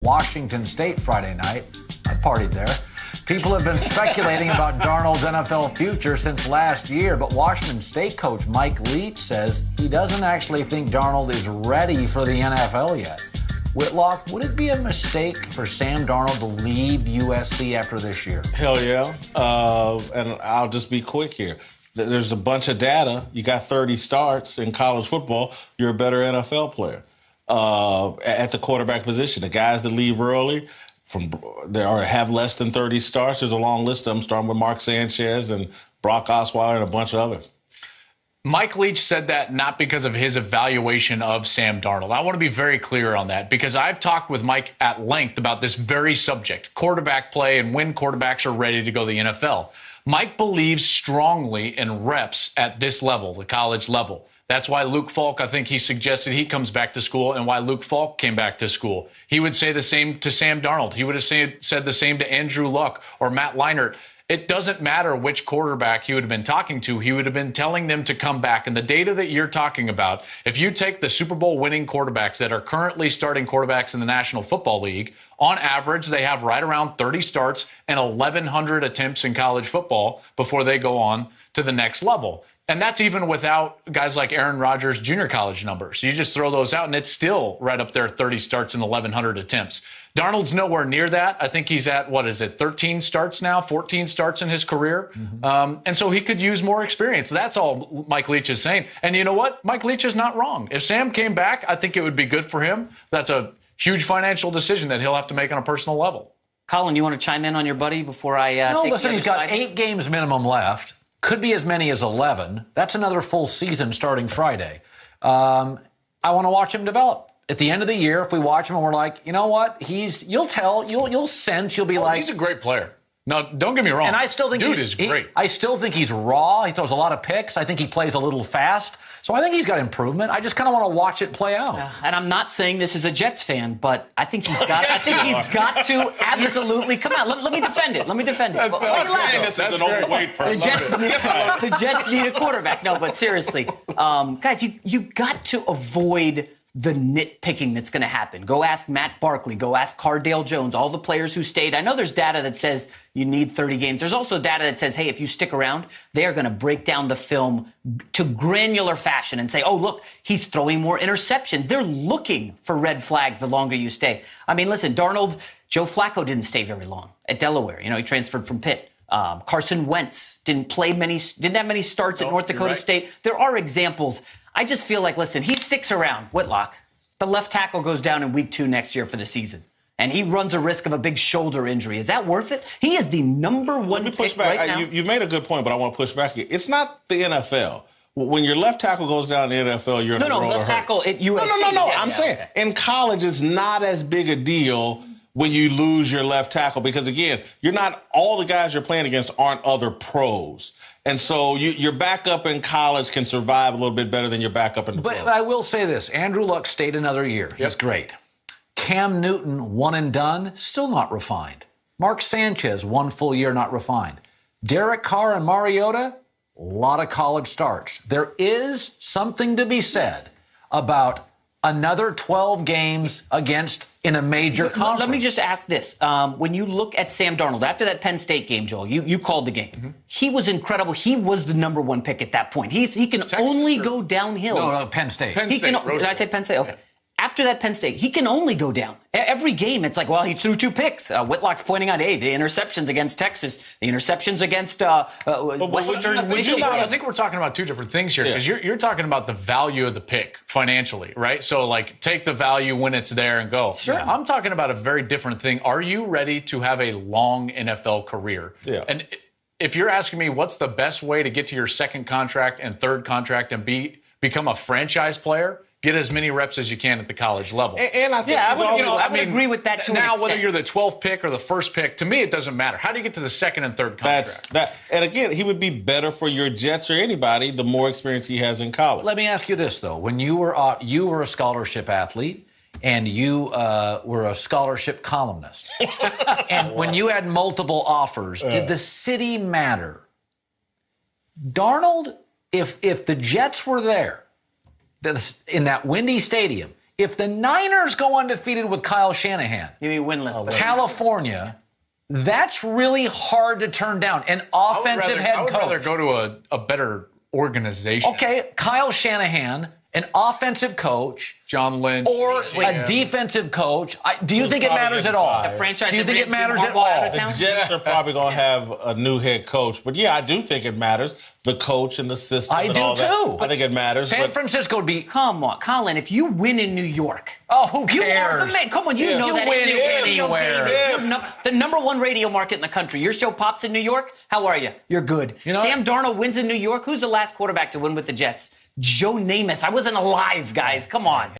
Washington State Friday night. I partied there. People have been speculating about Darnold's NFL future since last year, but Washington State coach Mike Leach says he doesn't actually think Darnold is ready for the NFL yet. Whitlock, would it be a mistake for Sam Darnold to leave USC after this year? Hell yeah. And I'll just be quick here. There's a bunch of data. You got 30 starts in college football. You're a better NFL player at the quarterback position. The guys that leave early have less than 30 starts. There's a long list of them, starting with Mark Sanchez and Brock Osweiler and a bunch of others. Mike Leach said that not because of his evaluation of Sam Darnold. I want to be very clear on that because I've talked with Mike at length about this very subject, quarterback play and when quarterbacks are ready to go to the NFL. Mike believes strongly in reps at this level, the college level. That's why Luke Falk, I think he suggested he comes back to school, and why Luke Falk came back to school. He would say the same to Sam Darnold. He would have said the same to Andrew Luck or Matt Leinart. It doesn't matter which quarterback he would have been talking to. He would have been telling them to come back. And the data that you're talking about, if you take the Super Bowl winning quarterbacks that are currently starting quarterbacks in the National Football League, on average, they have right around 30 starts and 1,100 attempts in college football before they go on to the next level. And that's even without guys like Aaron Rodgers' junior college numbers. You just throw those out, and it's still right up there, 30 starts and 1,100 attempts. Darnold's nowhere near that. I think he's at, 13 starts now, 14 starts in his career. Mm-hmm. And so he could use more experience. That's all Mike Leach is saying. And you know what? Mike Leach is not wrong. If Sam came back, I think it would be good for him. That's a huge financial decision that he'll have to make on a personal level. Colin, you want to chime in on your buddy before I No, take listen, he's got 8 games minimum left. Could be as many as 11. That's another full season starting Friday. I want to watch him develop. At the end of the year, if we watch him and we're like, you know what, you'll sense, you'll be like. He's a great player. No, don't get me wrong. And I still think is great. I still think he's raw. He throws a lot of picks. I think he plays a little fast. So I think he's got improvement. I just kind of want to watch it play out. And I'm not saying this as a Jets fan, but I think he's got. He's got to absolutely come on. Let me defend it. Let me defend it. I'm not saying this is an overweight person. The Jets need a quarterback. No, but seriously, guys, you got to avoid the nitpicking that's going to happen. Go ask Matt Barkley. Go ask Cardale Jones, all the players who stayed. I know there's data that says you need 30 games. There's also data that says, hey, if you stick around, they are going to break down the film to granular fashion and say, oh, look, he's throwing more interceptions. They're looking for red flags the longer you stay. I mean, listen, Darnold, Joe Flacco didn't stay very long at Delaware. You know, he transferred from Pitt. Carson Wentz didn't have many starts at North Dakota State. There are examples. I just feel like, listen, he sticks around. Whitlock, the left tackle goes down in week 2 next year for the season, and he runs a risk of a big shoulder injury. Is that worth it? He is the number one pick right now. You made a good point, but I want to push back here. It's not the NFL. When your left tackle goes down in the NFL, you're in a world of hurt. left tackle at USC. No. I'm saying in college, it's not as big a deal when you lose your left tackle because, again, all the guys you're playing against aren't other pros. And so your backup in college can survive a little bit better than your backup in the pro. But I will say this. Andrew Luck stayed another year. He's great. Cam Newton, one and done, still not refined. Mark Sanchez, 1 full year, not refined. Derek Carr and Mariota, a lot of college starts. There is something to be said about another 12 games in a major conference. Let me just ask this. When you look at Sam Darnold, after that Penn State game, Joel, you called the game. Mm-hmm. He was incredible. He was the number 1 pick at that point. He can only go downhill. No, Penn State. Did I say Penn State? Okay. Yeah. After that Penn State, he can only go down. Every game, it's like, well, he threw 2 picks. Whitlock's pointing out, hey, the interceptions against Texas, the interceptions against Western Michigan. I think we're talking about 2 different things here because you're talking about the value of the pick financially, right? So, like, take the value when it's there and go. Sure. I'm talking about a very different thing. Are you ready to have a long NFL career? Yeah. And if you're asking me what's the best way to get to your second contract and third contract and become a franchise player, get as many reps as you can at the college level. And I think I would agree with that too. Now, whether you're the 12th pick or the first pick, to me, it doesn't matter. How do you get to the second and third contract? And again, he would be better for your Jets or anybody the more experience he has in college. Let me ask you this, though. When you were a scholarship athlete and you were a scholarship columnist, and when you had multiple offers, did the city matter? Darnold, if the Jets were there, in that windy stadium, If the Niners go undefeated with Kyle Shanahan, You mean winless? but California, that's really hard to turn down. An offensive head I would coach. rather go to a better organization. Okay, Kyle Shanahan, an offensive coach, John Lynch. or a GM. defensive coach. Do you think it probably matters at getting all? fired. A franchise Do you that think it ran Jim matters at Harbaugh out all? of town? The Jets are probably going to have a new head coach, but yeah, I do think it matters. The coach and the system. I and do all that. too. I think it matters. San but Francisco would be. Come on, Colin. If you win in New York, Oh, who you are cares? the man. Come on, you Yeah. know You that. win It's your radio, anywhere. baby. Yeah. You're the number one radio market in the country. Your show pops in New York. How are you? You're good. You know Sam Darnold wins in New York. Who's the last quarterback to win with the Jets? Joe Namath. I wasn't alive, guys. Come on.